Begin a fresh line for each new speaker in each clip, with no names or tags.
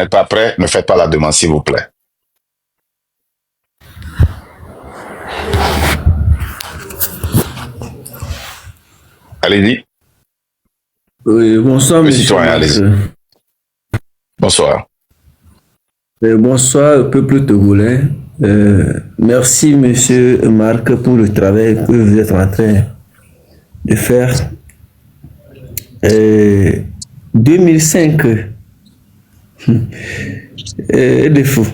n'êtes pas prêt, ne faites pas la demande, s'il vous plaît. Allez-y.
Oui, bonsoir,
Le
monsieur
citoyen,
Max.
allez-y. Bonsoir.
Bonsoir, peuple togolais. Merci, monsieur Marc, pour le travail que vous êtes en train de faire. 2005, de fou.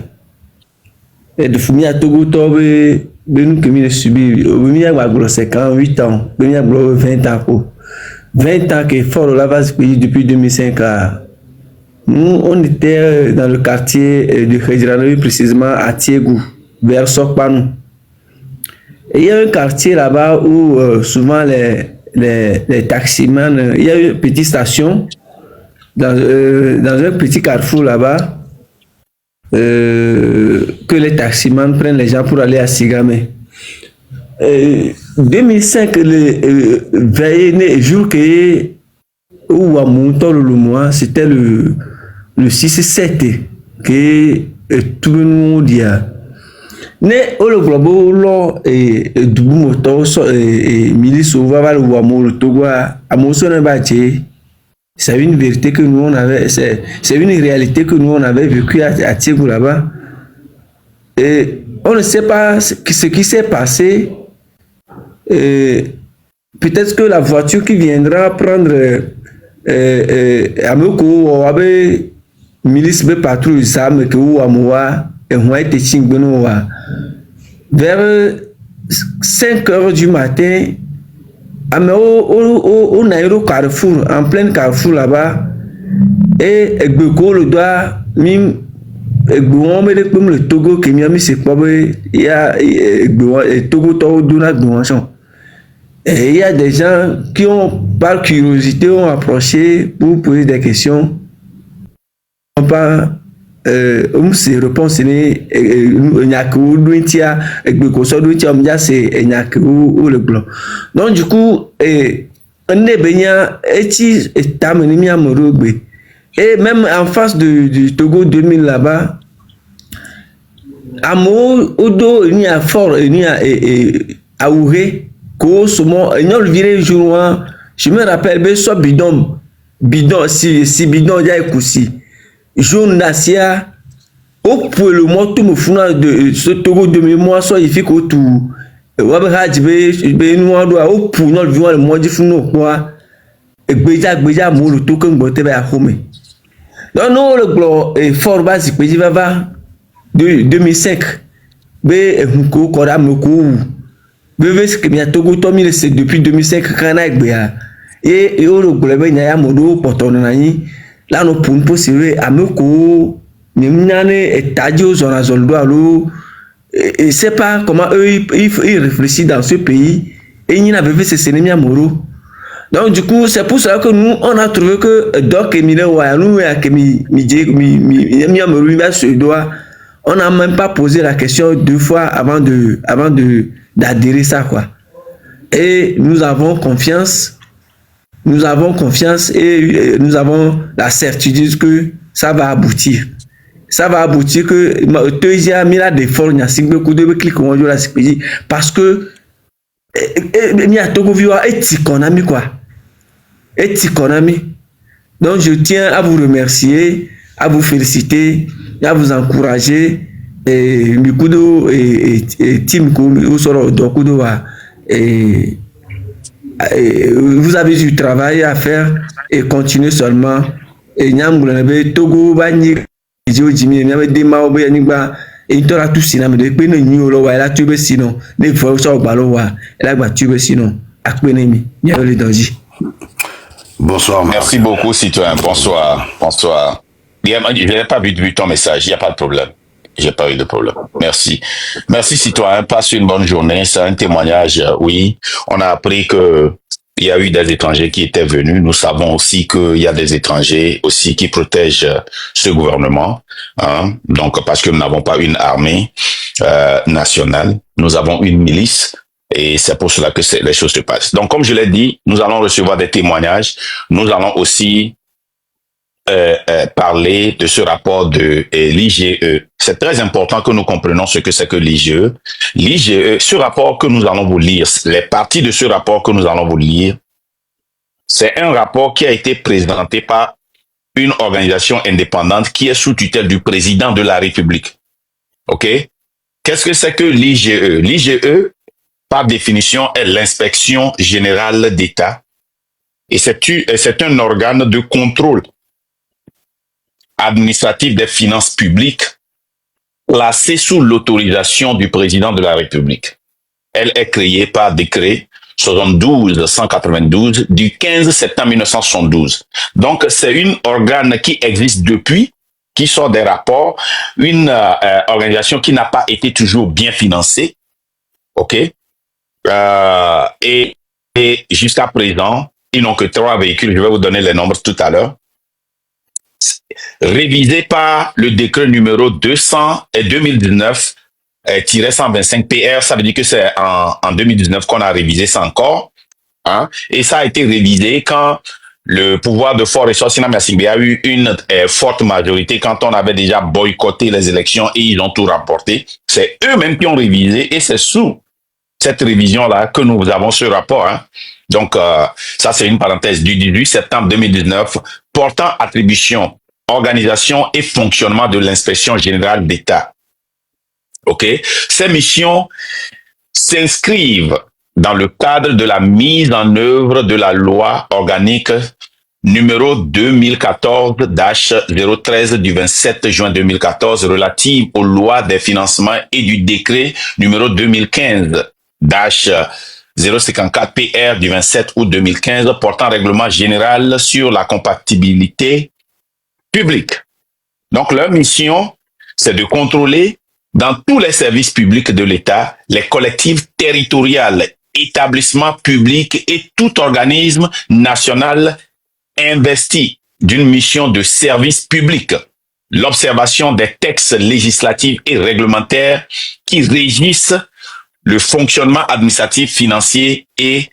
Et de fou, mi a Togo tobe, nous que mi subi, mi a gros 58 ans, mi a gros 20 ans. 20 ans que fort la base pays depuis 2005 à. Nous, on était dans le quartier de Khedjranoui, précisément à Tiégou, vers Sokpanou. Et il y a un quartier là-bas où souvent les taximans, il y a une petite station dans un petit carrefour là-bas que les taximans prennent les gens pour aller à Sigamé. 2005, le veillé jour que où à Monton le mois, c'était le 6-7 que tout le monde y a. Ne le globo lo et dubu moto et milice va le wamo le Togo à Mosson Baché. C'est une vérité que nous on avait, c'est une réalité que nous on avait vécu à Tiégou là-bas. Et on ne sait pas ce qui s'est passé. Peut-être que la voiture qui viendra prendre Amoko abe milice be patrouille zame que ou amoa et moi était chingbonoa vers 5 heures du matin au Nairo Carrefour, en plein Carrefour là-bas, et Egbeko le doigt mim Egbouon me comme le Togo qui m'a mis c'est pas il y a Togo Dona Gouanchon. Et il y a des gens qui ont, par curiosité, ont approché pour poser des questions. On pas se réponse n'est il n'y a que où d'ouintia et que ça d'ouintia on dit c'est il n'y a que où le blanc. Donc du coup on est baignant et si est amené à Morogbe et même en face du Togo 2000 là-bas à Mo Odo il y a fort il y a à Ouré que souvent il y a le viré jour je me rappelle bien soit bidon si bidon il y a écoussi jaune d'Asia au pour le mois tout me funa de ce Togo de mémoire soit il fait que tout wabe hajbe be nous doit au pour nous le mois du funo quoi et beja mo le tout que ngote ba home donc non le glo et fort basique beji va de 2005 be hunko kora moko be ce que mi a Togo to mi c'est depuis 2005 kana egbe et le glo be nya ya modo potono nani là nous pour possible à me co n'imnane et tadio zona zoldo allo et c'est pas comment eux ils réfléchissent dans ce pays et ils n'avaient fait ces ennemis amoureux. Donc du coup c'est pour ça que nous on a trouvé que donc Emile wa nous et que mi amoureux va se doit on n'a même pas posé la question deux fois avant d'adhérer ça quoi. Et nous avons confiance et nous avons la certitude que ça va aboutir. Ça va aboutir que Teusia mis la défort n'y a cinq coups de clic on la parce que n'y a Togo vioa et tikonami quoi. Et tikonami. Donc je tiens à vous remercier, à vous féliciter, à vous encourager et Mikudo et Tim Koumi sort Dokudo et vous avez du travail à faire et continuez seulement et nyamgulebe Togo bani jimi nyame dema obo yanigba et tora tout sina me de pe no nyi olo wa la tube sino ne fo so gba lo wa la gba tube sino akpenemi ya le danji.
Bonsoir. Merci beaucoup citoyen. Bonsoir. Je n'ai pas vu ton message, il n'y a pas de problème. J'ai pas eu de problème. Merci. Merci, citoyen. Passe une bonne journée. C'est un témoignage. Oui. On a appris que il y a eu des étrangers qui étaient venus. Nous savons aussi qu'il y a des étrangers aussi qui protègent ce gouvernement. Hein. Donc, parce que nous n'avons pas une armée nationale. Nous avons une milice. Et c'est pour cela que les choses se passent. Donc, comme je l'ai dit, nous allons recevoir des témoignages. Nous allons aussi parler de ce rapport de l'IGE. C'est très important que nous comprenions ce que c'est que l'IGE. L'IGE, ce rapport que nous allons vous lire, les parties de ce rapport que nous allons vous lire, c'est un rapport qui a été présenté par une organisation indépendante qui est sous tutelle du président de la République. OK? Qu'est-ce que c'est que l'IGE? L'IGE, par définition, est l'inspection générale d'État et c'est un organe de contrôle administratif des finances publiques placé sous l'autorisation du président de la République. Elle est créée par décret 72-192 du 15 septembre 1972. Donc, c'est un organe qui existe depuis, qui sort des rapports, une organisation qui n'a pas été toujours bien financée, ok? Et jusqu'à présent, ils n'ont que 3 véhicules, je vais vous donner les nombres tout à l'heure, révisé par le décret numéro 2019-125 PR, ça veut dire que c'est en 2019 qu'on a révisé ça encore, hein? Et ça a été révisé quand le pouvoir de Fort Ressources a eu une forte majorité, quand on avait déjà boycotté les élections et ils ont tout rapporté. C'est eux-mêmes qui ont révisé et c'est sous cette révision-là que nous avons ce rapport, hein? Donc, ça c'est une parenthèse du 18 septembre 2019 portant attribution, organisation et fonctionnement de l'inspection générale d'État. OK? Ces missions s'inscrivent dans le cadre de la mise en œuvre de la loi organique numéro 2014-013 du 27 juin 2014 relative aux lois des financements et du décret numéro 2015-054 PR du 27 août 2015 portant règlement général sur la compatibilité publique. Donc, leur mission, c'est de contrôler dans tous les services publics de l'État, les collectivités territoriales, établissements publics et tout organisme national investi d'une mission de service public, l'observation des textes législatifs et réglementaires qui régissent le fonctionnement administratif, financier et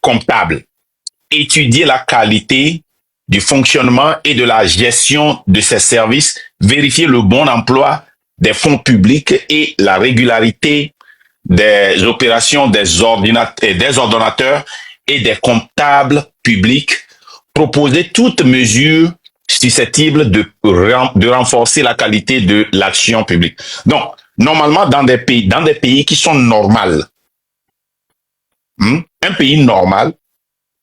comptable, étudier la qualité du fonctionnement et de la gestion de ces services, vérifier le bon emploi des fonds publics et la régularité des opérations des ordonnateurs et des comptables publics, proposer toute mesure susceptible de renforcer la qualité de l'action publique. Donc, normalement, dans des pays qui sont normaux, un pays normal,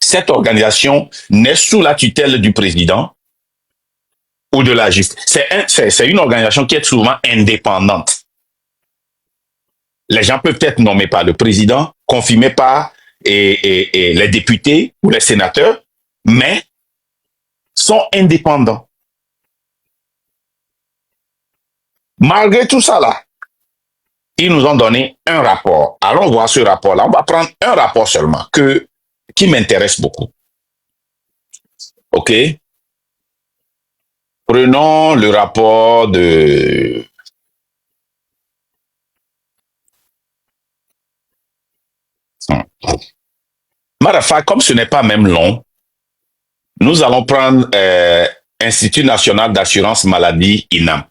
cette organisation n'est sous la tutelle du président ou de la justice. C'est une organisation qui est souvent indépendante. Les gens peuvent être nommés par le président, confirmés par les députés ou les sénateurs, mais sont indépendants. Malgré tout ça là, ils nous ont donné un rapport. Allons voir ce rapport-là. On va prendre un rapport seulement qui m'intéresse beaucoup. OK? Prenons le rapport de... Marafa, comme ce n'est pas même long, nous allons prendre Institut National d'Assurance Maladie, INAM.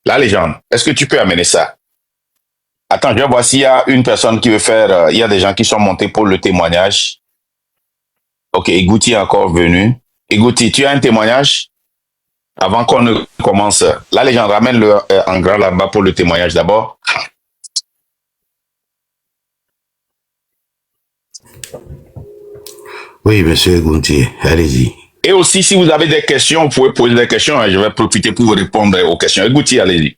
La légende, est-ce que tu peux amener ça? Attends, je vais voir s'il y a une personne qui veut faire... il y a des gens qui sont montés pour le témoignage. Ok, Egouti est encore venu. Egouti, tu as un témoignage? Avant qu'on ne commence, la légende, ramène-le en grand là-bas pour le témoignage d'abord.
Oui, monsieur Gountier, allez-y.
Et aussi, si vous avez des questions, vous pouvez poser des questions. Je vais profiter pour vous répondre aux questions. Egouti, allez-y.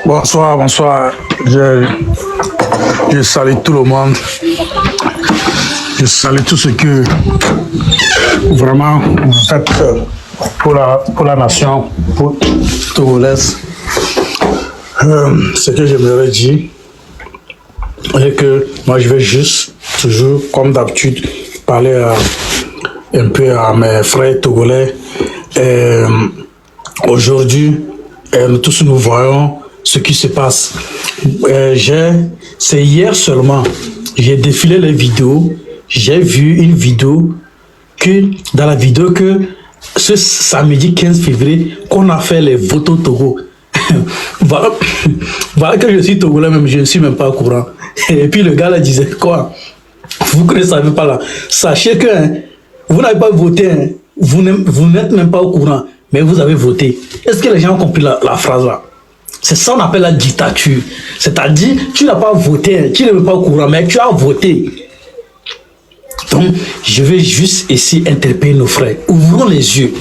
Bonsoir, bonsoir. Je salue tout le monde. Je salue tout ce que vraiment vous faites pour la nation, pour Togolaise. Ce que j'aimerais dire est que moi je vais juste, toujours comme d'habitude, parler un peu à mes frères togolais. Aujourd'hui, nous tous nous voyons ce qui se passe. C'est hier seulement, j'ai défilé les vidéos, j'ai vu une vidéo que dans la vidéo que ce samedi 15 février, qu'on a fait les votes au Togo. voilà, voilà que je suis togolais même, je ne suis même pas au courant. Et puis le gars là disait quoi? Vous ne savez pas là. Sachez que vous n'avez pas voté, vous n'êtes même pas au courant, mais vous avez voté. Est-ce que les gens ont compris la phrase là? C'est ça qu'on appelle la dictature. C'est-à-dire, tu n'as pas voté, tu n'es même pas au courant, mais tu as voté. Donc, je vais juste essayer d'interpeller nos frères. Ouvrons les yeux.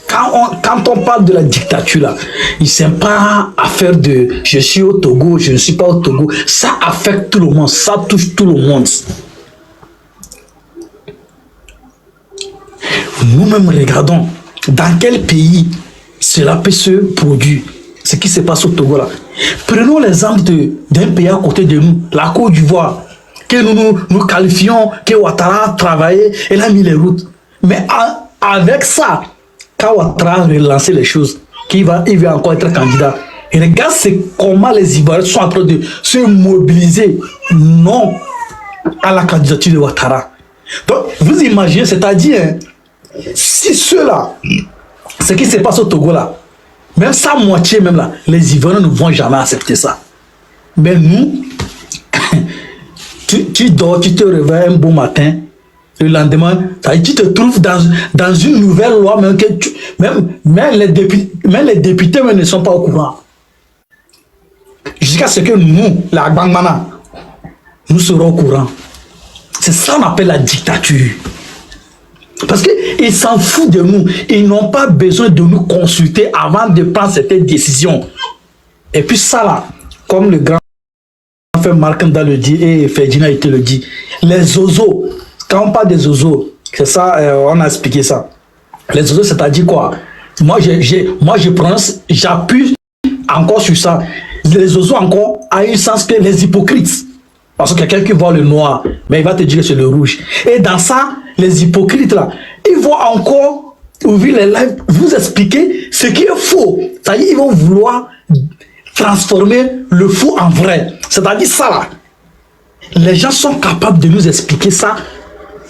Quand on parle de la dictature, là, il ne pas affaire de je suis au Togo, je ne suis pas au Togo. Ça affecte tout le monde, ça touche tout le monde. Nous-mêmes regardons dans quel pays cela peut se produire, ce qui se passe au Togo là. Prenons l'exemple d'un pays à côté de nous, la Côte d'Ivoire, que nous qualifions, que Ouattara a travaillé, et a mis les routes. Mais avec ça, quand Ouattara a relancé les choses, il va encore être candidat. Et regarde comment les Ivoiriens sont en train de se mobiliser, non à la candidature de Ouattara. Donc, vous imaginez, c'est-à-dire, hein, si ceux-là, ce qui se passe au Togo là, même sa moitié même là, les Ivoiriens ne vont jamais accepter ça. Mais nous, tu dors, tu te réveilles un beau matin, le lendemain, tu te trouves dans une nouvelle loi, même, que même les députés même ne sont pas au courant. Jusqu'à ce que nous, la Gbangmana, nous serons au courant. C'est ça qu'on appelle la dictature. Parce qu'ils s'en foutent de nous. Ils n'ont pas besoin de nous consulter avant de prendre certaines décisions. Et puis ça là, comme le grand frère Markanda le dit et Ferdinand te le dit, les ozos, quand on parle des ozos, c'est ça, on a expliqué ça. Les ozos, c'est-à-dire quoi? Moi, je prononce, j'appuie encore sur ça. Les ozos encore a eu sens que les hypocrites. Parce que quelqu'un qui voit le noir, mais il va te dire que c'est le rouge. Et dans ça, les hypocrites là, ils vont encore ouvrir les lives, vous expliquer ce qui est faux. C'est-à-dire ils vont vouloir transformer le faux en vrai. C'est-à-dire ça là. Les gens sont capables de nous expliquer ça,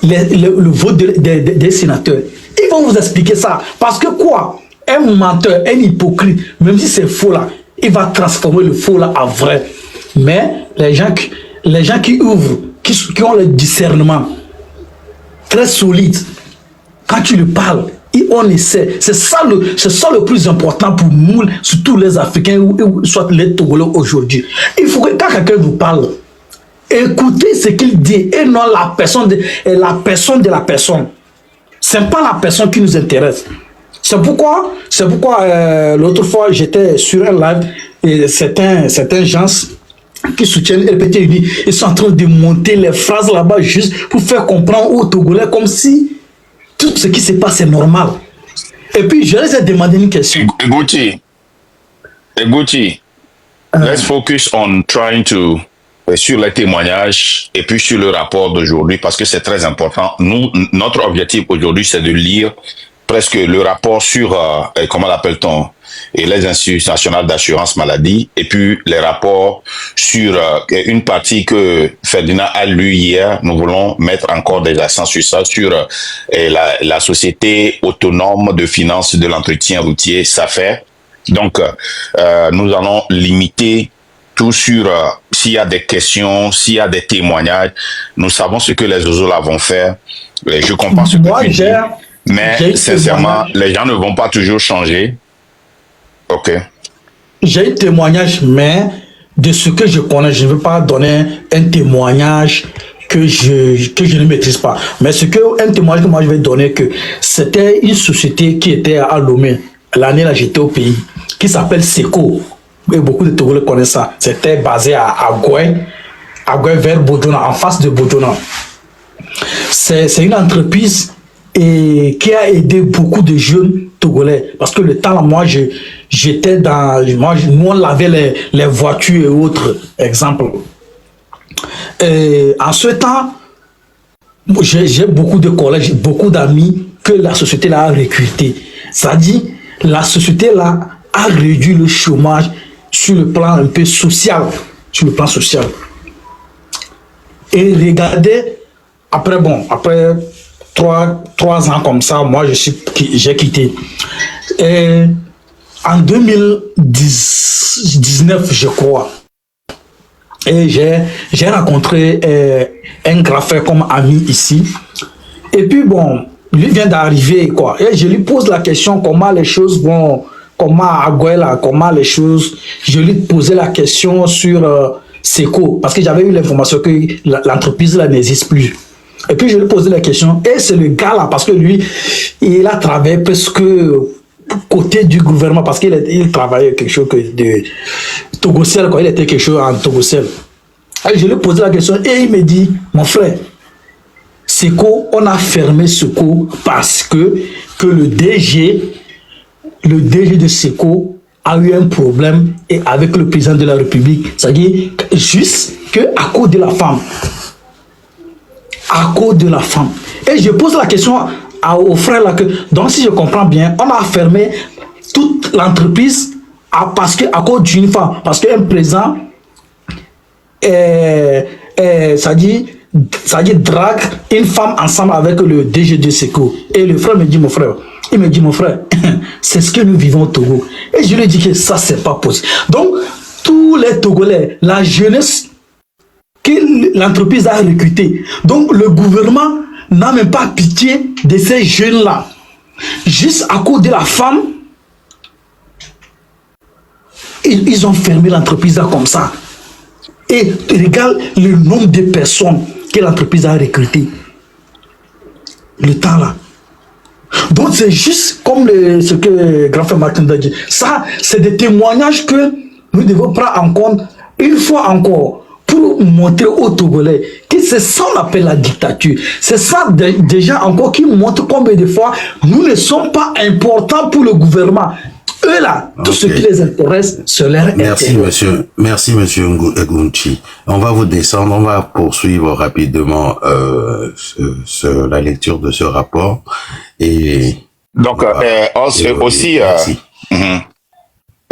le vote des sénateurs. Ils vont vous expliquer ça. Parce que quoi? Un menteur, un hypocrite, même si c'est faux là, il va transformer le faux là en vrai. Mais les gens qui ouvrent, qui ont le discernement très solide, quand tu lui parles, on essaie. C'est ça le plus important pour nous, surtout les Africains ou soit les Togolais aujourd'hui. Il faut que quand quelqu'un vous parle, écoutez ce qu'il dit et non la personne de la personne. Ce n'est pas la personne qui nous intéresse. C'est pourquoi l'autre fois j'étais sur un live et certains gens qui soutiennent LPT Uni, ils sont en train de monter les phrases là-bas juste pour faire comprendre aux Togolais comme si tout ce qui se passe est normal. Et puis je les ai demandé une question.
Gucci, let's focus on trying to sur les témoignages et puis sur le rapport d'aujourd'hui parce que c'est très important. Nous, notre objectif aujourd'hui, c'est de lire presque le rapport sur, comment l'appelle-t-on, et les instituts nationaux d'assurance maladie, et puis les rapports sur une partie que Ferdinand a lu hier. Nous voulons mettre encore des accents sur ça, sur la société autonome de finances de l'entretien routier, SAFER. Donc, nous allons limiter tout sur s'il y a des questions, s'il y a des témoignages. Nous savons ce que les oiseaux là vont faire. Je comprends ce que tu dis. Mais sincèrement, les gens ne vont pas toujours changer. Ok.
J'ai un témoignage, mais de ce que je connais, je ne veux pas donner un témoignage que je ne maîtrise pas. Mais un témoignage que moi je vais donner, que c'était une société qui était à Lomé. L'année là, j'étais au pays, qui s'appelle Seco. Et beaucoup de Togolais connaissent ça. C'était basé à Gouin vers Bodona, en face de Bodona. C'est une entreprise qui a aidé beaucoup de jeunes Togolais. Parce que le temps là, moi, j'étais nous on lavait les voitures et autres, exemple. Et en ce temps, j'ai beaucoup de collègues, beaucoup d'amis que la société là a recruté. C'est-à-dire, la société là a réduit le chômage sur le plan un peu social. Sur le plan social. Et regardez, après trois ans comme ça, moi, j'ai quitté. Et en 2019, je crois, et j'ai rencontré un grand frère comme ami ici. Et puis bon, lui vient d'arriver, quoi. Et je lui pose la question comment les choses vont, comment à Guaïla, comment les choses. Je lui posais la question sur Seco, parce que j'avais eu l'information que l'entreprise là n'existe plus. Et puis je lui posais la question, et c'est le gars là, parce que lui, il a travaillé presque côté du gouvernement, parce qu'il travaillait quelque chose de Togocel, quoi. Il était quelque chose en Togocel. Et je lui posais la question, et il me dit, mon frère, Seco, on a fermé Seco parce que le DG de Seco a eu un problème avec le président de la République. C'est-à-dire juste qu'à cause de la femme. À cause de la femme. Et je pose la question au frère là que, donc si je comprends bien, on a fermé toute l'entreprise à cause d'une femme. Parce qu'un président, c'est-à-dire drague une femme ensemble avec le DG de Seco. Et le frère me dit, mon frère, c'est ce que nous vivons au Togo. Et je lui dis que ça, c'est pas possible. Donc, tous les Togolais, la jeunesse que l'entreprise a recrutée, donc le gouvernement n'a même pas pitié de ces jeunes-là. Juste à cause de la femme, ils ont fermé l'entreprise là comme ça. Et regarde le nombre de personnes que l'entreprise a recrutées. Le temps là. Donc c'est juste comme ce que grand frère Martin a dit. Ça, c'est des témoignages que nous devons prendre en compte une fois encore pour montrer aux Togolais que c'est ça qu'on appelle la dictature. C'est ça déjà encore qui montre combien de fois nous ne sommes pas importants pour le gouvernement. Eux là, tout ce qui les intéresse, c'est leur intérêt.
Merci monsieur Ngunchi. On va vous descendre, on va poursuivre rapidement la lecture de ce rapport. Et
donc aussi,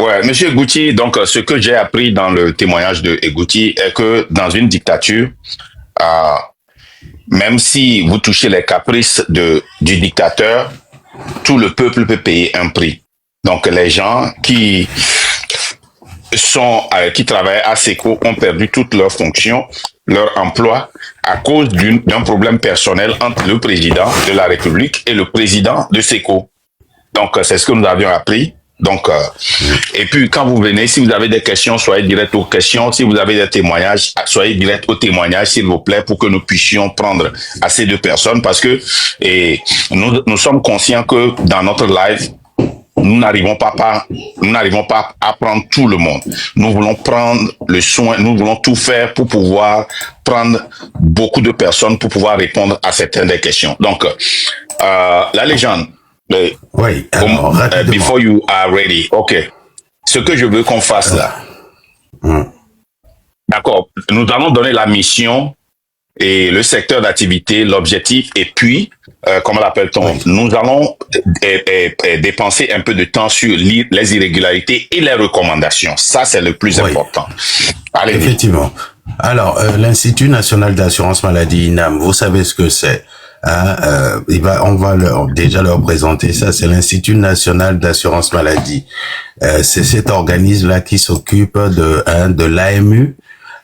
ouais, monsieur Gouti, donc ce que j'ai appris dans le témoignage de Gouti est que dans une dictature, même si vous touchez les caprices du dictateur, tout le peuple peut payer un prix. Donc les gens qui travaillent à Seco ont perdu toutes leurs fonctions, leur emploi à cause d'un problème personnel entre le président de la République et le président de Seco. Donc c'est ce que nous avions appris. Donc et puis quand vous venez, si vous avez des questions, soyez direct aux questions. Si vous avez des témoignages, soyez direct aux témoignages, s'il vous plaît, pour que nous puissions prendre assez de personnes, parce que nous sommes conscients que dans notre live, nous n'arrivons pas à prendre tout le monde. Nous voulons prendre le soin, nous voulons tout faire pour pouvoir prendre beaucoup de personnes pour pouvoir répondre à certaines des questions. Donc, la légende.
Oui, alors,
before you are ready. OK. Ce que je veux qu'on fasse là. D'accord. Nous allons donner la mission et le secteur d'activité, l'objectif, et puis, comment l'appelle-t-on? Nous allons dépenser un peu de temps sur les irrégularités et les recommandations. Ça, c'est le plus important. Allez.
Effectivement. Alors, l'Institut national d'assurance maladie, INAM, vous savez ce que c'est. On va déjà leur présenter ça. C'est l'Institut national d'assurance maladie. C'est cet organisme-là qui s'occupe de l'AMU,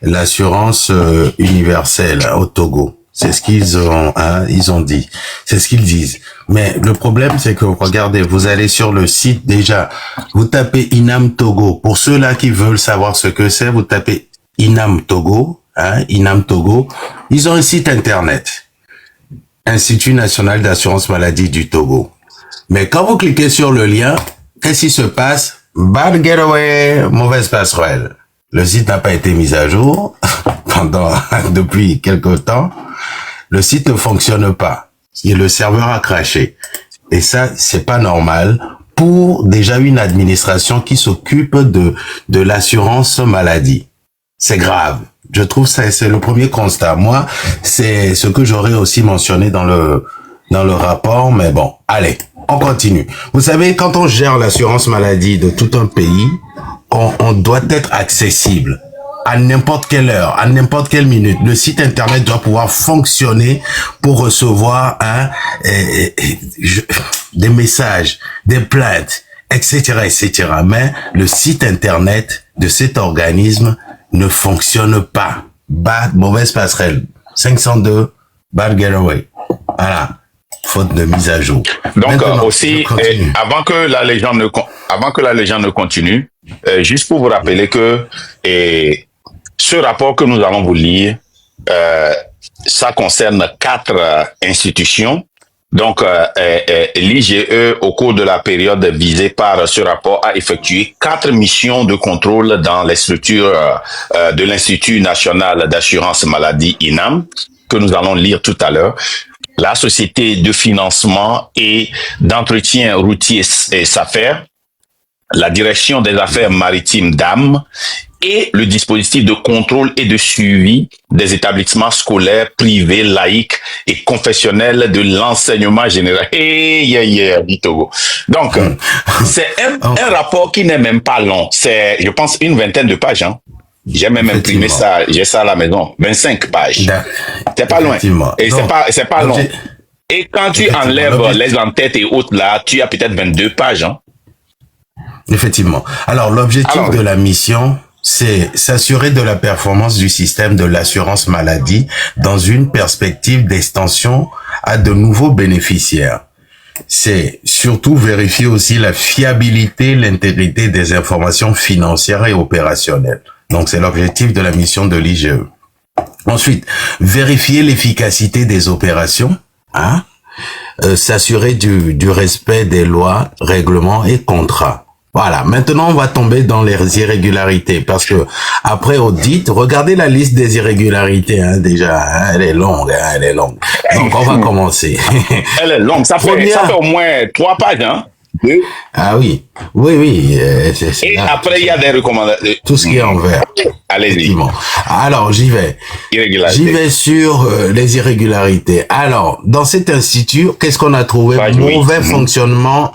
l'assurance universelle au Togo. C'est ce qu'ils ont dit. C'est ce qu'ils disent. Mais le problème, c'est que, regardez, vous allez sur le site déjà, vous tapez INAM Togo. Pour ceux-là qui veulent savoir ce que c'est, vous tapez INAM Togo, INAM Togo. Ils ont un site internet. Institut national d'assurance maladie du Togo. Mais quand vous cliquez sur le lien, qu'est-ce qui se passe? Bad getaway, mauvaise passerelle. Le site n'a pas été mis à jour depuis quelque temps. Le site ne fonctionne pas. Et le serveur a craché. Et ça, c'est pas normal pour déjà une administration qui s'occupe de l'assurance maladie. C'est grave. Je trouve ça, c'est le premier constat. Moi, c'est ce que j'aurais aussi mentionné dans le rapport, mais bon, allez, on continue. Vous savez, quand on gère l'assurance maladie de tout un pays, on doit être accessible à n'importe quelle heure, à n'importe quelle minute. Le site internet doit pouvoir fonctionner pour recevoir des messages, des plaintes, etc., etc. Mais le site internet de cet organisme ne fonctionne pas. Bad, mauvaise passerelle. 502, bad getaway. Voilà. Faute de mise à jour.
Donc
Maintenant,
aussi, avant que la légende ne continue, juste pour vous rappeler que ce rapport que nous allons vous lire, ça concerne 4 institutions. Donc, l'IGE, au cours de la période visée par ce rapport, a effectué 4 missions de contrôle dans les structures de l'Institut national d'assurance maladie INAM, que nous allons lire tout à l'heure. La société de financement et d'entretien routier SAFER, la direction des affaires maritimes DAM et le dispositif de contrôle et de suivi des établissements scolaires privés, laïques et confessionnels de l'enseignement général. Togo. Donc, c'est un rapport qui n'est même pas long. C'est, je pense, une vingtaine de pages. Hein. J'ai même imprimé ça, j'ai ça à la maison. 25 pages. C'est pas loin. Et donc, c'est pas long. Et quand tu enlèves les entêtes et autres là, tu as peut-être 22 pages. Hein.
Effectivement. Alors, l'objectif de la mission, c'est s'assurer de la performance du système de l'assurance maladie dans une perspective d'extension à de nouveaux bénéficiaires. C'est surtout vérifier aussi la fiabilité, l'intégrité des informations financières et opérationnelles. Donc, c'est l'objectif de la mission de l'IGE. Ensuite, vérifier l'efficacité des opérations, hein, s'assurer du respect des lois, règlements et contrats. Voilà. Maintenant, on va tomber dans les irrégularités parce que après audit, regardez la liste des irrégularités, hein, déjà, hein, elle est longue, hein, elle est longue. Donc, on va commencer.
Elle est longue. Ça fait au moins 3 pages, hein.
Ah oui, oui.
Et là, après, il y a des recommandations.
Tout ce qui est en vert.
Allez-y.
Alors, j'y vais. J'y vais sur les irrégularités. Alors, dans cet institut, qu'est-ce qu'on a trouvé? Mauvais fonctionnement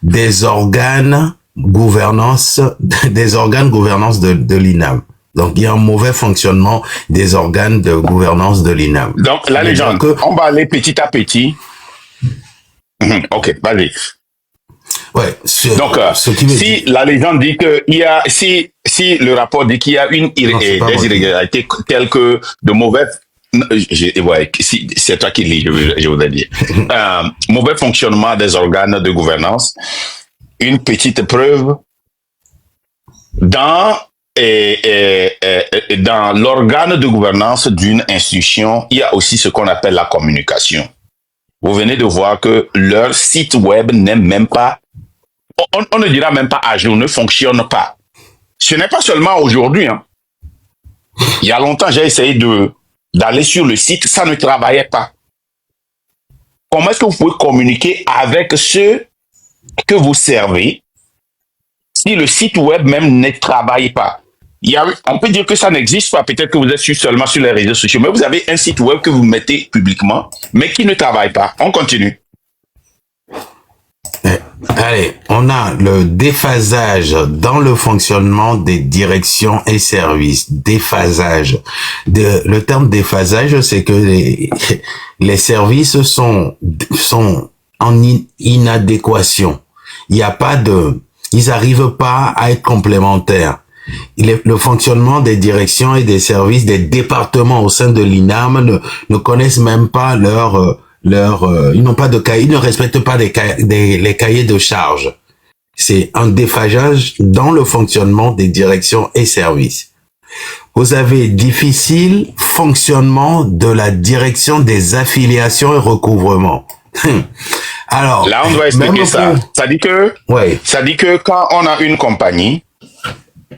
des organes gouvernance de l'INAM. Donc, il y a un mauvais fonctionnement des organes de gouvernance de l'INAM.
Donc, la légende, on va aller petit à petit. Ok, vas-y.
Ouais.
Donc, si la légende dit que il y a, si le rapport dit qu'il y a des irrégularités telles que de mauvaises, si c'est toi qui lis, je voudrais dire, mauvais fonctionnement des organes de gouvernance, une petite preuve dans l'organe de gouvernance d'une institution, il y a aussi ce qu'on appelle la communication. Vous venez de voir que leur site web n'est même pas, on ne dira même pas à jour, ne fonctionne pas. Ce n'est pas seulement aujourd'hui. Hein. Il y a longtemps, j'ai essayé d'aller sur le site, ça ne travaillait pas. Comment est-ce que vous pouvez communiquer avec ceux que vous servez si le site web même ne travaille pas? On peut dire que ça n'existe pas. Peut-être que vous êtes seulement sur les réseaux sociaux, mais vous avez un site web que vous mettez publiquement, mais qui ne travaille pas. On continue.
Allez, on a le déphasage dans le fonctionnement des directions et services. Déphasage. Le terme déphasage, c'est que les services sont en inadéquation. Il n'y a pas ils n'arrivent pas à être complémentaires. Le fonctionnement des directions et des services des départements au sein de l'INAM ne connaissent même pas ils n'ont pas de cahier, ils ne respectent pas les cahiers de charges. C'est un déphasage dans le fonctionnement des directions et services. Vous avez difficile fonctionnement de la direction des affiliations et recouvrements. Alors,
là, on doit expliquer ça. Ça dit que quand on a une compagnie,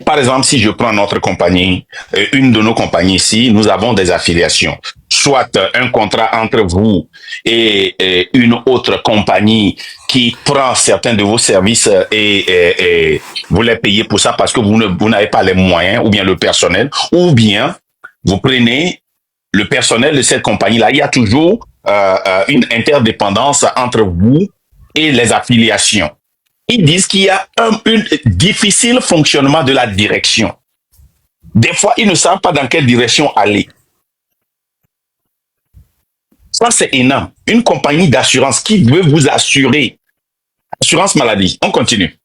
par exemple, si je prends notre compagnie, une de nos compagnies ici, nous avons des affiliations. Soit un contrat entre vous et une autre compagnie qui prend certains de vos services et vous les payez pour ça parce que vous n'avez pas les moyens ou bien le personnel, ou bien vous prenez le personnel de cette compagnie-là. Il y a toujours une interdépendance entre vous et les affiliations. Ils disent qu'il y a un difficile fonctionnement de la direction. Des fois, ils ne savent pas dans quelle direction aller. Ça, c'est énorme. Une compagnie d'assurance qui veut vous assurer. Assurance maladie. On continue.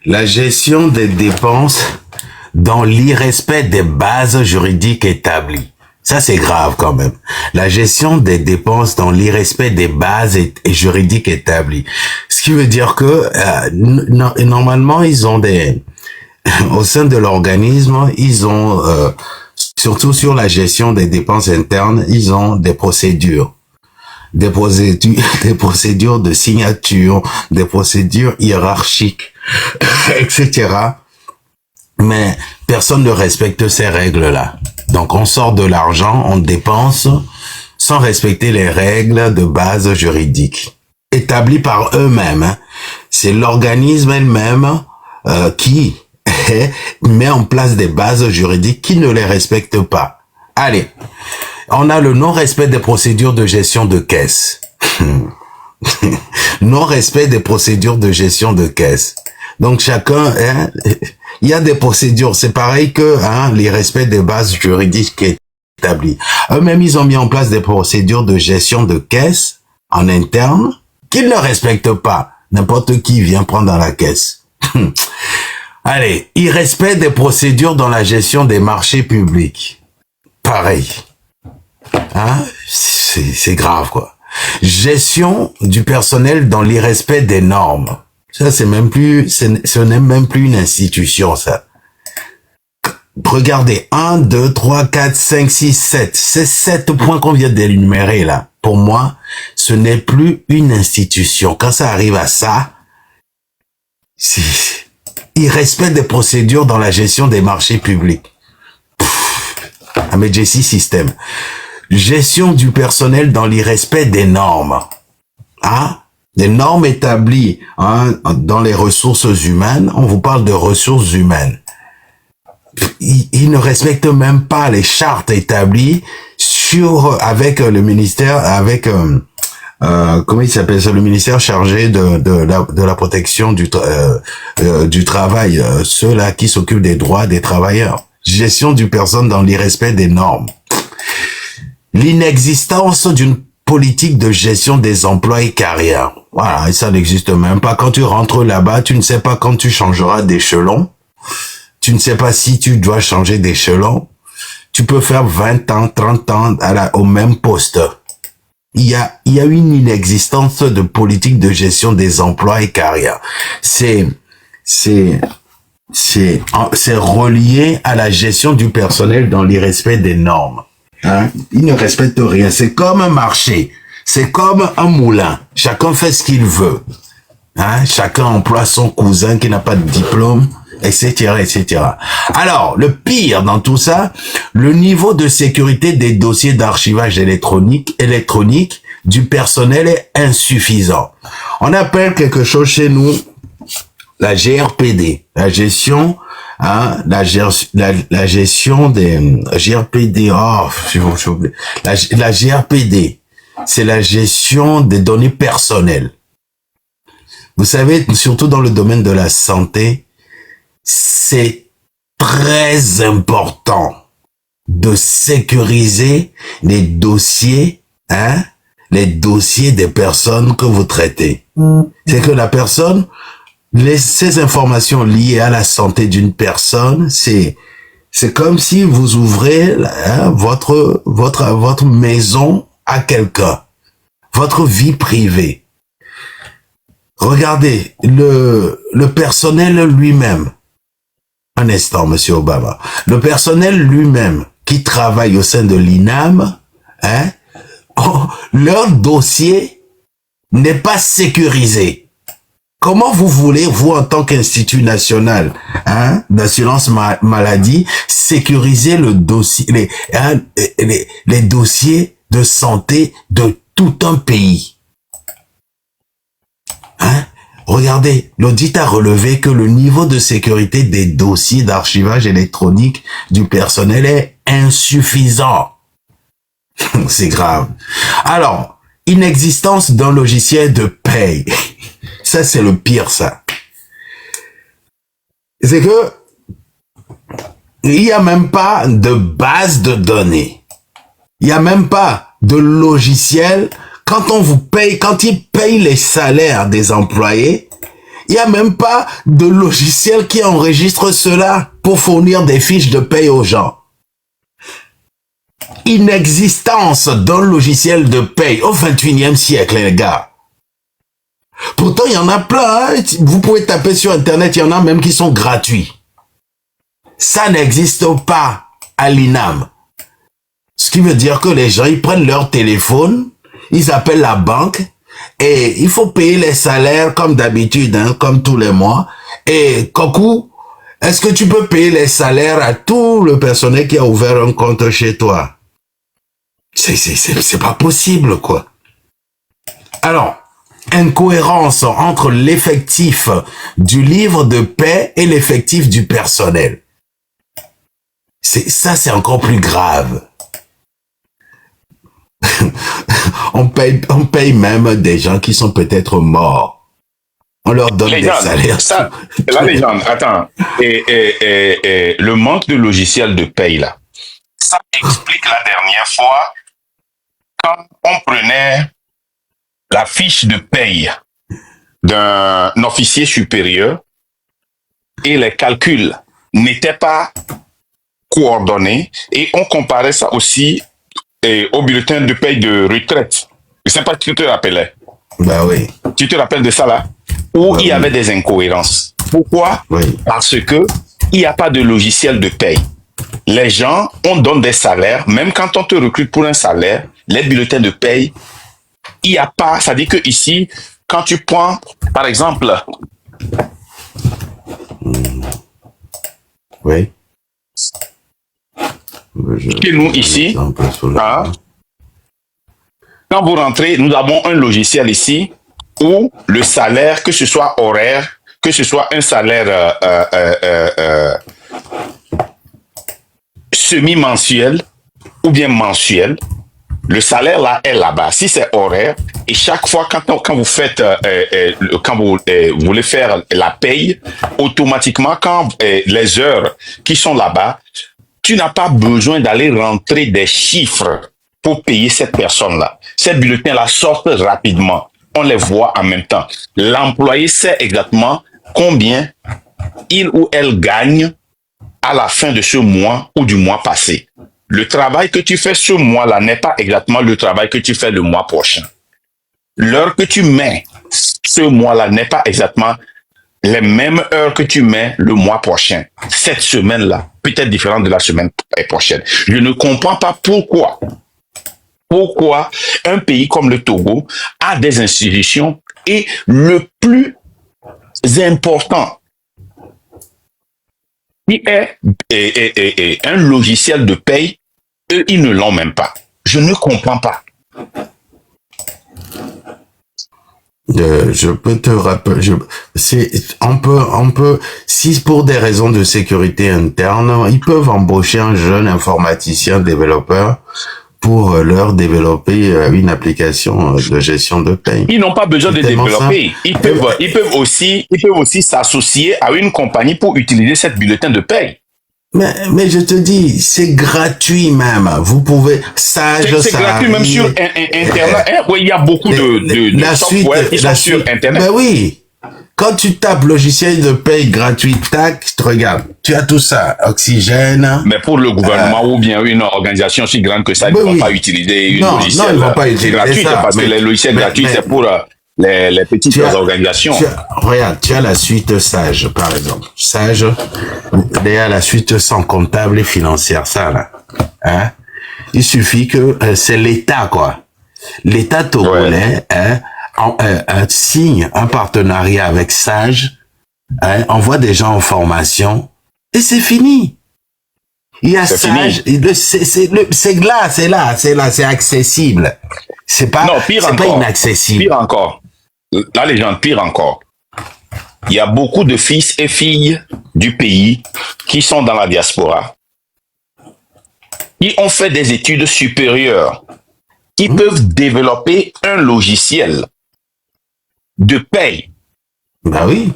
La gestion des dépenses dans l'irrespect des bases juridiques établies. Ça, c'est grave quand même. La gestion des dépenses dans l'irrespect des bases juridiques établies. Ce qui veut dire que normalement, ils ont des... Au sein de l'organisme, ils ont, surtout sur la gestion des dépenses internes, ils ont des procédures. Des procédures de signature, des procédures hiérarchiques, etc. Mais personne ne respecte ces règles-là. Donc, on sort de l'argent, on dépense sans respecter les règles de base juridique établies par eux-mêmes. Hein. C'est l'organisme elle-même qui met en place des bases juridiques qui ne les respectent pas. Allez, on a le non-respect des procédures de gestion de caisse. Non-respect des procédures de gestion de caisse. Donc chacun, hein, il y a des procédures, c'est pareil que les respects des bases juridiques établies. Eux-mêmes, ils ont mis en place des procédures de gestion de caisse en interne qu'ils ne respectent pas. N'importe qui vient prendre dans la caisse. Allez, irrespect des procédures dans la gestion des marchés publics. Pareil. Hein? C'est grave, quoi. Gestion du personnel dans l'irrespect des normes. Ça, ce n'est même plus une institution, ça. Regardez, 1, 2, 3, 4, 5, 6, 7. Ces 7 points qu'on vient d'énumérer, là, pour moi, ce n'est plus une institution. Quand ça arrive à ça, irrespect des procédures dans la gestion des marchés publics. Amédjessi système. Gestion du personnel dans l'irrespect des normes. Hein? Des normes établies dans les ressources humaines. On vous parle de ressources humaines. Ils ne respectent même pas les chartes établies avec le ministère, comment il s'appelle ça, le ministère chargé de la protection du travail, ceux-là qui s'occupent des droits des travailleurs. Gestion du personnel dans l'irrespect des normes. L'inexistence d'une politique de gestion des emplois et carrières. Voilà, et ça n'existe même pas. Quand tu rentres là-bas, tu ne sais pas quand tu changeras d'échelon. Tu ne sais pas si tu dois changer d'échelon. Tu peux faire 20 ans, 30 ans au même poste. Il y a une inexistence de politique de gestion des emplois et carrières. C'est relié à la gestion du personnel dans l'irrespect des normes. Hein? Ils ne respectent rien. C'est comme un marché. C'est comme un moulin. Chacun fait ce qu'il veut. Hein? Chacun emploie son cousin qui n'a pas de diplôme, etc., etc. Alors, le pire dans tout ça, le niveau de sécurité des dossiers d'archivage électronique du personnel est insuffisant. On appelle quelque chose chez nous la GRPD, la gestion la gestion des GRPD. La GRPD, c'est la gestion des données personnelles. Vous savez, surtout dans le domaine de la santé, c'est très important de sécuriser les dossiers, les dossiers des personnes que vous traitez. C'est que la personne, ces informations liées à la santé d'une personne, c'est comme si vous ouvrez votre maison à quelqu'un, votre vie privée. Regardez, le personnel lui-même, un instant, Monsieur Obama, le personnel lui-même qui travaille au sein de l'INAM, leur dossier n'est pas sécurisé. Comment vous voulez, vous, en tant qu'Institut national d'assurance maladie, sécuriser le dossier, les dossiers de santé de tout un pays? Regardez, l'audit a relevé que le niveau de sécurité des dossiers d'archivage électronique du personnel est insuffisant. C'est grave. Alors, inexistence d'un logiciel de paye. Ça, c'est le pire, ça. C'est que il n'y a même pas de base de données. Il n'y a même pas de logiciel. Quand on vous paye, quand ils payent les salaires des employés, il n'y a même pas de logiciel qui enregistre cela pour fournir des fiches de paye aux gens. Inexistence d'un logiciel de paye au 21e siècle, les gars. Pourtant, il y en a plein. Hein. Vous pouvez taper sur Internet, il y en a même qui sont gratuits. Ça n'existe pas à l'INAM. Ce qui veut dire que les gens, ils prennent leur téléphone, ils appellent la banque et il faut payer les salaires comme d'habitude, hein, comme tous les mois. Et coucou, est-ce que tu peux payer les salaires à tout le personnel qui a ouvert un compte chez toi? C'est pas possible, quoi. Alors, incohérence entre l'effectif du livre de paie et l'effectif du personnel. C'est encore plus grave. on paye même des gens qui sont peut-être morts. On leur donne des salaires.
Ça, la légende, attends. Et le manque de logiciel de paye, là, ça explique la dernière fois quand on prenait la fiche de paye d'un officier supérieur et les calculs n'étaient pas coordonnés et on comparait ça aussi au bulletin de paye de retraite. Je ne sais pas si tu te rappelais.
Bah oui.
Tu te rappelles de ça là? Où
bah
il y avait des incohérences. Pourquoi?
Oui.
Parce que il n'y a pas de logiciel de paye. Les gens, on donne des salaires, même quand on te recrute pour un salaire, les bulletins de paye, il n'y a pas, ça dit que ici, quand tu prends, par exemple,
oui.
chez nous ici, hein, quand vous rentrez, nous avons un logiciel ici où le salaire, que ce soit horaire, que ce soit un salaire semi-mensuel ou bien mensuel, le salaire là est là-bas. Si c'est horaire, et chaque fois quand vous faites, quand vous voulez faire la paye, automatiquement quand les heures qui sont là-bas, tu n'as pas besoin d'aller rentrer des chiffres pour payer cette personne-là. Ces bulletins-là sortent rapidement. On les voit en même temps. L'employé sait exactement combien il ou elle gagne à la fin de ce mois ou du mois passé. Le travail que tu fais ce mois-là n'est pas exactement le travail que tu fais le mois prochain. L'heure que tu mets ce mois-là n'est pas exactement les mêmes heures que tu mets le mois prochain. Cette semaine-là peut être différente de la semaine prochaine. Je ne comprends pas pourquoi un pays comme le Togo a des institutions et le plus important qui est un logiciel de paye, eux, ils ne l'ont même pas. Je ne comprends pas.
Je peux te rappeler, on peut, si pour des raisons de sécurité interne, ils peuvent embaucher un jeune informaticien développeur pour leur développer une application de gestion de paye.
Ils n'ont pas besoin de développer. Ils peuvent aussi s'associer à une compagnie pour utiliser cette bulletin de paye.
Mais je te dis, c'est gratuit même. Vous pouvez, Sage,
c'est gratuit même sur Internet. Oui, il y a beaucoup de software qui sont sur Internet.
Ben oui. Quand tu tapes logiciel de paye gratuit, tac, regarde, tu as tout ça, Oxygène.
Mais pour le gouvernement ou bien une organisation aussi grande que ça, ils ne vont pas utiliser une logiciel gratuit parce que les logiciels gratuits, c'est pour les petites organisations.
Regarde, tu as la suite Sage, par exemple. Sage, derrière la suite sans comptable et financière, ça là. Hein? Il suffit que c'est l'État, quoi. L'État togolais, hein, signe un partenariat avec Sage, hein, envoie des gens en formation, et c'est fini. Il y a Sage, c'est là, c'est accessible. C'est pas, c'est pas inaccessible.
Pire encore. La légende, pire encore. Il y a beaucoup de fils et filles du pays qui sont dans la diaspora, qui ont fait des études supérieures, qui peuvent développer un logiciel de paye.
Bah oui.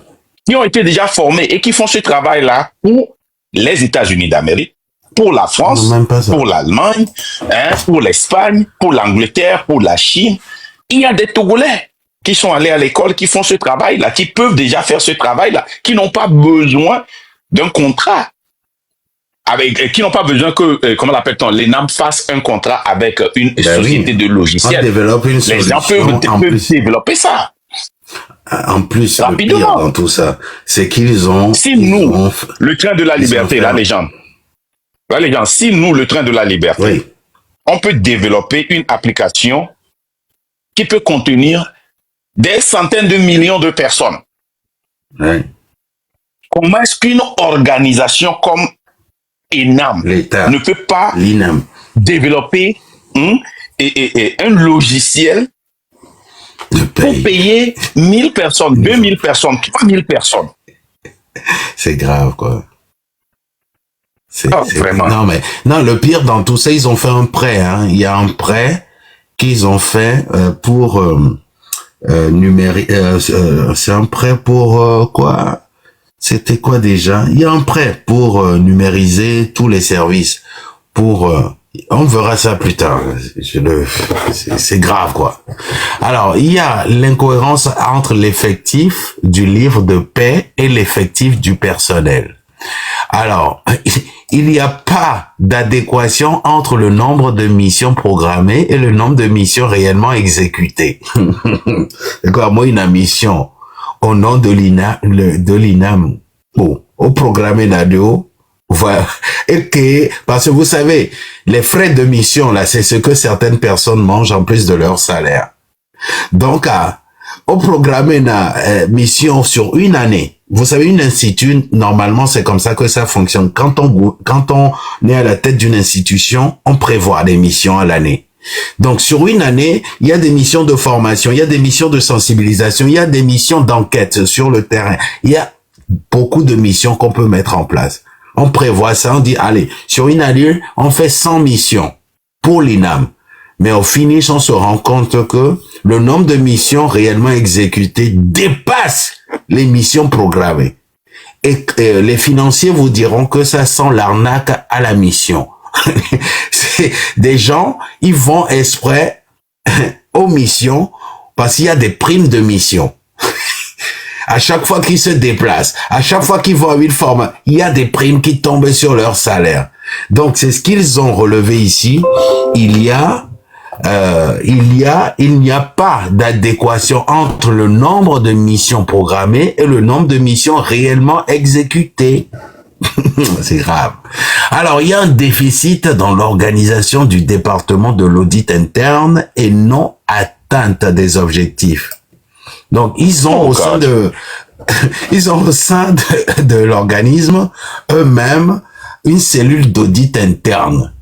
Qui ont été déjà formés et qui font ce travail-là pour les États-Unis d'Amérique, pour la France,
Non, même pas ça.
pour l'Allemagne, pour l'Espagne, pour l'Angleterre, pour la Chine. Il y a des Togolais qui sont allés à l'école, qui font ce travail-là, qui peuvent déjà faire ce travail-là, qui n'ont pas besoin d'un contrat qui n'ont pas besoin que, comment l'appelle-t-on, l'ENAM fasse un contrat avec une société de
On
logiciels.
développe une
Les gens
solution.
peuvent développer ça.
En plus, le
Rapidement.
pire dans tout ça, c'est qu'ils ont...
Si
ils
nous,
ont-
le train de la
ils ont
liberté,
fait
la
un-
légende, si nous, le train de la liberté,
Oui.
on peut développer une application qui peut contenir des centaines de millions de personnes.
Ouais.
Comment est-ce qu'une organisation comme ENAM
L'État,
ne peut pas
l'INAM,
développer un logiciel
le
pour
pays.
payer 1000 personnes, 2000 personnes, 3000 personnes?
C'est grave, quoi.
Vraiment.
Non, le pire dans tout ça, ils ont fait un prêt, hein. Il y a un prêt qu'ils ont fait pour c'est un prêt pour quoi? C'était quoi déjà? Il y a un prêt pour numériser tous les services. On verra ça plus tard. C'est grave, quoi. Alors, il y a l'incohérence entre l'effectif du livre de paix et l'effectif du personnel. Alors, il n'y a pas d'adéquation entre le nombre de missions programmées et le nombre de missions réellement exécutées. D'accord, moi, une mission au nom de l'INAM, au programme NADO, voilà. Et que, parce que vous savez, les frais de mission, là, c'est ce que certaines personnes mangent en plus de leur salaire. Donc, au programme mission sur une année, vous savez, une institut, normalement, c'est comme ça que ça fonctionne. Quand on est à la tête d'une institution, on prévoit des missions à l'année. Donc, sur une année, il y a des missions de formation, il y a des missions de sensibilisation, il y a des missions d'enquête sur le terrain. Il y a beaucoup de missions qu'on peut mettre en place. On prévoit ça, on dit, allez, sur une année, on fait 100 missions pour l'INAM. Mais au finish, on se rend compte que le nombre de missions réellement exécutées dépasse les missions programmées. Et les financiers vous diront que ça sent l'arnaque à la mission. C'est des gens, ils vont exprès aux missions parce qu'il y a des primes de mission. À chaque fois qu'ils se déplacent, à chaque fois qu'ils vont à une forme, il y a des primes qui tombent sur leur salaire. Donc, c'est ce qu'ils ont relevé ici. Il n'y a pas d'adéquation entre le nombre de missions programmées et le nombre de missions réellement exécutées. C'est grave. Alors, il y a un déficit dans l'organisation du département de l'audit interne et non atteinte des objectifs. Donc, ils ont au sein de l'organisme eux-mêmes une cellule d'audit interne.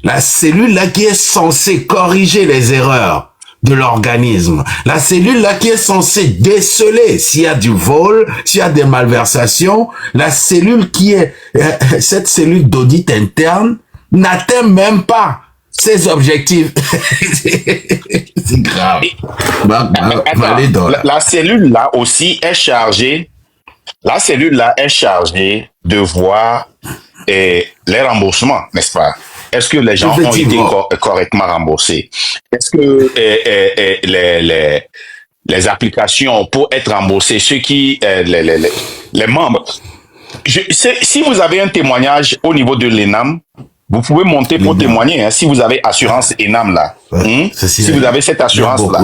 La cellule là qui est censée corriger les erreurs de l'organisme. La cellule là qui est censée déceler s'il y a du vol, s'il y a des malversations. La cellule qui est, cette cellule d'audit interne n'atteint même pas ses objectifs. C'est grave.
La cellule là aussi est chargée. La cellule là est chargée de voir les remboursements, n'est-ce pas? Est-ce que les gens ont été correctement remboursés? Est-ce que les applications pour être remboursées, ceux qui les membres, si vous avez un témoignage au niveau de l'ENAM, vous pouvez monter pour témoigner, hein, si vous avez assurance ENAM là. Si vous avez cette assurance là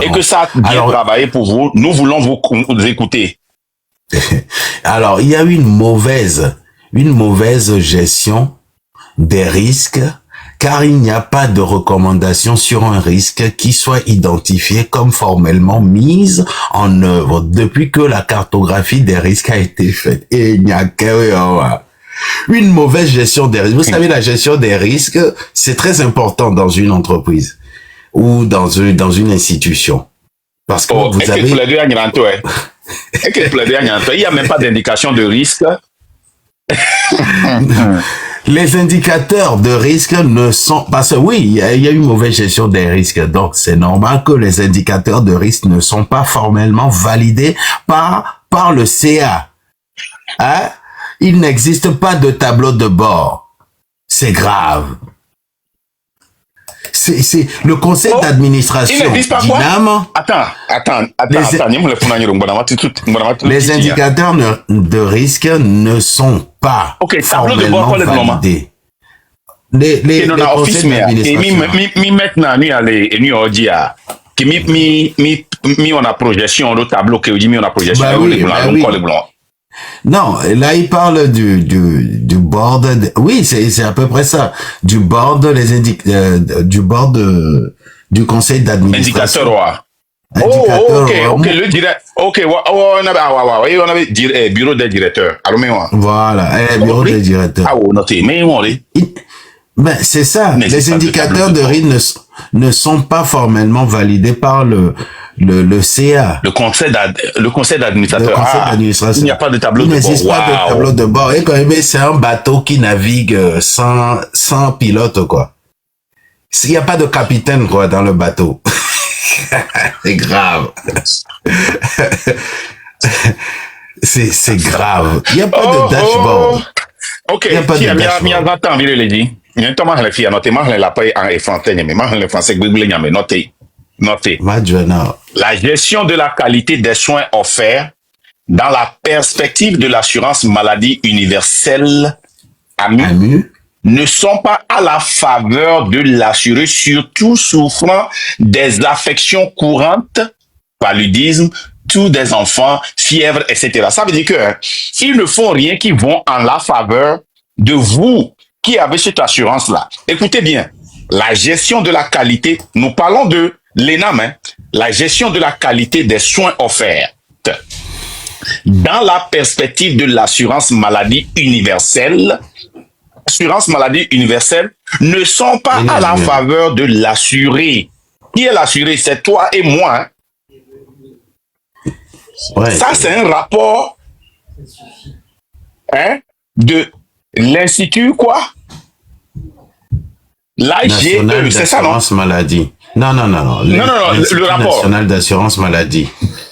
et que ça a bien travaillé pour vous, nous voulons vous écouter.
Alors, il y a une mauvaise gestion des risques, car il n'y a pas de recommandation sur un risque qui soit identifié comme formellement mise en œuvre depuis que la cartographie des risques a été faite. Et il n'y a une mauvaise gestion des risques. Vous savez, la gestion des risques, c'est très important dans une entreprise ou dans une institution. Parce que vous avez...
Il n'y a même pas d'indication de risque.
Les indicateurs de risque ne sont... Parce que oui, il y a une mauvaise gestion des risques. Donc, c'est normal que les indicateurs de risque ne sont pas formellement validés par le CA. Hein? il n'existe pas de tableau de bord. C'est grave. C'est le conseil d'administration d'INAM. Les indicateurs de risque ne sont pas formellement validés. Les conseils d'administration.
On a projection, le tableau que on a projection.
Non, là il parle du board. Oui, c'est à peu près ça. Du board du board du conseil d'administration.
Indicateur. Ok, le direct. Ok, on avait bureau des directeurs.
Voilà, bureau des directeurs.
Ah, noté, mais
ben, c'est ça. Les indicateurs de risque ne sont pas formellement validés par le CA.
Le conseil d'administrateur. Il n'y a pas de tableau de bord.
Il n'existe pas de tableau de bord. Et quand même, c'est un bateau qui navigue sans pilote, quoi. Il n'y a pas de capitaine, quoi, dans le bateau. C'est grave. C'est grave. Il n'y a pas de dashboard.
Ok, il y a longtemps, il le dit. Il y a longtemps, la fille a noté, moi, je l'ai pas en français, mais moi, je l'ai français, noté. La gestion de la qualité des soins offerts dans la perspective de l'assurance maladie universelle AMU ne sont pas à la faveur de l'assuré, surtout souffrant des affections courantes, paludisme, tous des enfants, fièvre, etc. Ça veut dire que ils ne font rien qui vont en la faveur de vous qui avez cette assurance-là. Écoutez bien, la gestion de la qualité, nous parlons de l'ENAM, la gestion de la qualité des soins offerts dans la perspective de l'assurance maladie universelle, ne sont pas à la faveur de l'assuré. Qui est l'assuré? C'est toi et moi. Ça, c'est un rapport de l'Institut, quoi? L'AGE, c'est ça, non?
Maladie. Non,
le rapport.
National d'assurance maladie.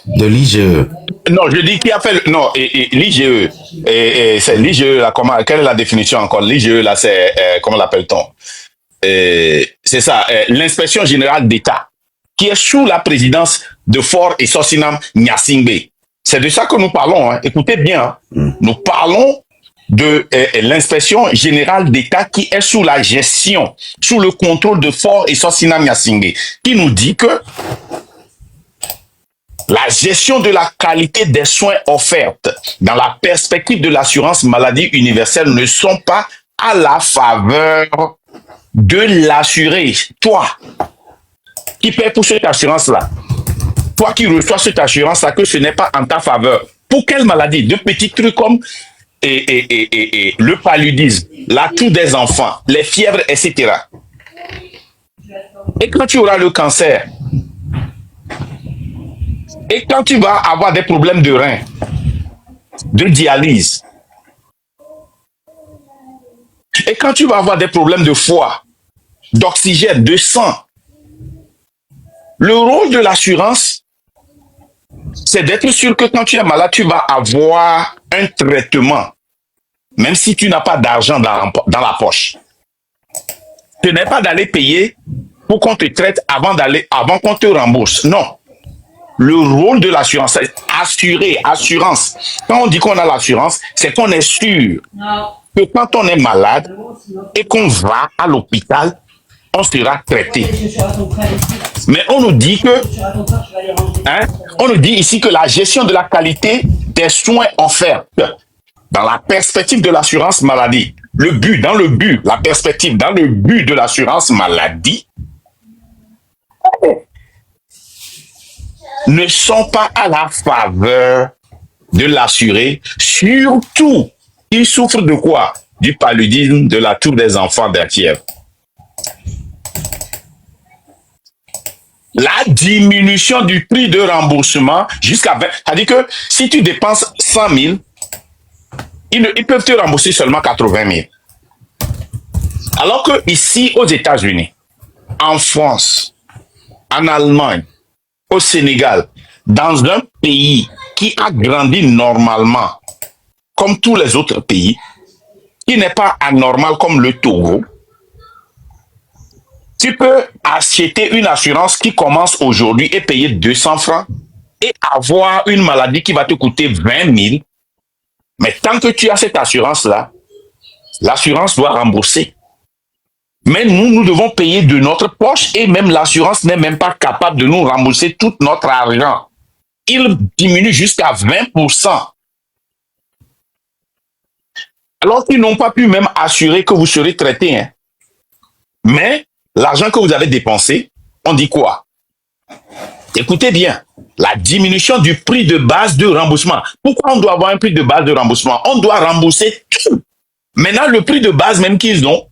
De l'IGE.
Non, je dis qui a fait l'IGE. C'est l'IGE, là, quelle est la définition encore? L'IGE, là, c'est, comment l'appelle-t-on? C'est ça, l'inspection générale d'État, qui est sous la présidence de Faure et Sossinam Nyasingbe. C'est de ça que nous parlons, hein. Écoutez bien, hein. Nous parlons de l'inspection générale d'État qui est sous la gestion, sous le contrôle de Faure et Sossinam Nyasingbe, qui nous dit que la gestion de la qualité des soins offertes dans la perspective de l'assurance maladie universelle ne sont pas à la faveur de l'assuré. Toi, qui paie pour cette assurance-là, toi qui reçois cette assurance-là, que ce n'est pas en ta faveur. Pour quelle maladie? De petits trucs comme le paludisme, la toux des enfants, les fièvres, etc. Et quand tu auras le cancer, et quand tu vas avoir des problèmes de reins, de dialyse, et quand tu vas avoir des problèmes de foie, d'oxygène, de sang, le rôle de l'assurance, c'est d'être sûr que quand tu es malade, tu vas avoir un traitement, même si tu n'as pas d'argent dans la poche. Ce n'est pas d'aller payer pour qu'on te traite avant qu'on te rembourse. Non. Le rôle de l'assurance, c'est assurer, assurance. Quand on dit qu'on a l'assurance, c'est qu'on est sûr que quand on est malade et qu'on va à l'hôpital, on sera traité. Mais on nous dit que, on nous dit ici que la gestion de la qualité des soins offerts dans la perspective de l'assurance maladie, la perspective dans le but de l'assurance maladie, ne sont pas à la faveur de l'assuré, surtout il souffre de quoi? Du paludisme, de la toux des enfants, des fièvres. La diminution du prix de remboursement jusqu'à 20, c'est-à-dire que si tu dépenses 100 000, ils peuvent te rembourser seulement 80 000. Alors que ici, aux États-Unis, en France, en Allemagne, au Sénégal, dans un pays qui a grandi normalement, comme tous les autres pays, qui n'est pas anormal comme le Togo, tu peux acheter une assurance qui commence aujourd'hui et payer 200 francs et avoir une maladie qui va te coûter 20 000. Mais tant que tu as cette assurance-là, l'assurance doit rembourser. Mais nous devons payer de notre poche et même l'assurance n'est même pas capable de nous rembourser tout notre argent. Il diminue jusqu'à 20%. Alors qu'ils n'ont pas pu même assurer que vous serez traité. Hein. Mais l'argent que vous avez dépensé, on dit quoi? Écoutez bien, la diminution du prix de base de remboursement. Pourquoi on doit avoir un prix de base de remboursement? On doit rembourser tout. Maintenant, le prix de base même qu'ils ont,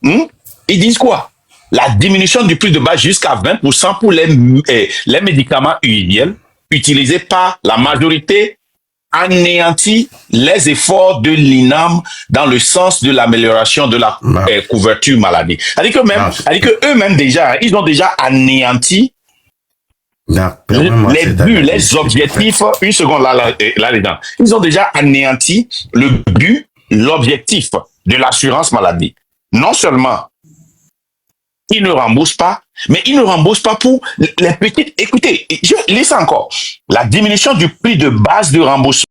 ils disent quoi? La diminution du prix de base jusqu'à 20% pour les médicaments usuels utilisés par la majorité anéantit les efforts de l'INAM dans le sens de l'amélioration de la couverture maladie. C'est-à-dire que eux-mêmes déjà, ils ont déjà anéanti les buts, les objectifs. Une seconde là-dedans. Ils ont déjà anéanti le but, l'objectif de l'assurance maladie. Non seulement ils ne remboursent pas, mais ils ne remboursent pas pour les petites. Écoutez, je lis ça encore. La diminution du prix de base de remboursement